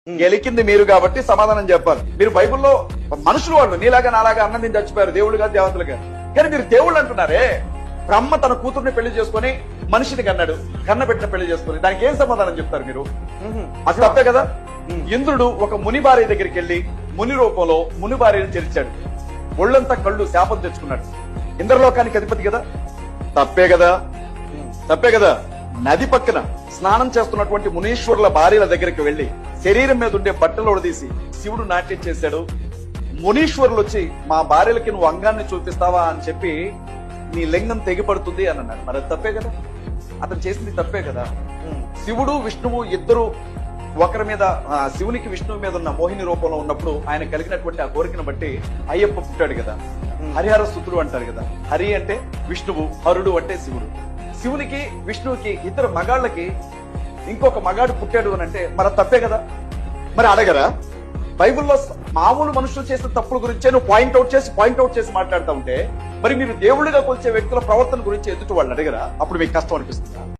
గెలికింది మీరు కాబట్టి సమాధానం చెప్పాలి. మీరు బైబిల్లో మనుషులు వాళ్ళు నీలాగా నాలాగా అన్నం తిని చచ్చిపోయారు, దేవుళ్ళు కాదు దేవతలు కాదు. కానీ మీరు దేవుళ్ళు అంటున్నారే. బ్రహ్మ తన కూతుర్ని పెళ్లి చేసుకుని మనిషిని కన్నాడు, కన్నబెట్టిన పెళ్లి చేసుకుని దానికి ఏం సమాధానం చెప్తారు మీరు? అది తప్పే కదా. ఇంద్రుడు ఒక ముని భార్య దగ్గరికి వెళ్లి ముని రూపంలో ముని భార్యను చేర్చాడు, ఒళ్ళంతా కళ్ళు శాపం తెచ్చుకున్నాడు. ఇంద్రలోకానికి అధిపతి కదా, తప్పే కదా, తప్పే కదా. నది పక్కన స్నానం చేస్తున్నటువంటి మునీశ్వరుల భార్యల దగ్గరికి వెళ్లి శరీరం మీద ఉండే బట్టలు తీసి శివుడు నాట్యం చేశాడు. మునీశ్వరులు వచ్చి మా భార్యలకి నువ్వు అంగాన్ని చూపిస్తావా అని చెప్పి నీ లింగం తెగిపడుతుంది అని అన్నాడు. మరి అది తప్పే కదా, అతను చేసింది తప్పే కదా. శివుడు విష్ణువు ఇద్దరు ఒకరి మీద, శివునికి విష్ణువు మీద ఉన్న మోహిని రూపంలో ఉన్నప్పుడు ఆయన కలిగినటువంటి ఆ కోరికను బట్టి అయ్యప్ప పుట్టాడు కదా. హరిహర సుతుడు అంటారు కదా. హరి అంటే విష్ణువు, హరుడు అంటే శివుడు. శివునికి విష్ణువుకి ఇద్దరు మగాళ్ళకి ఇంకొక మగాడు పుట్టాడు అని అంటే మరి తప్పే కదా. మరి అడగరా? బైబిల్లో మామూలు మనుషులు చేసిన తప్పుల గురించే నువ్వు పాయింట్అవుట్ చేసి మాట్లాడుతూ ఉంటే మరి మీరు దేవుళ్ళుగా కొలిచే వ్యక్తుల ప్రవర్తన గురించి ఎదుటి వాళ్ళు అడగరా? అప్పుడు మీకు కష్టం అనిపిస్తుందా?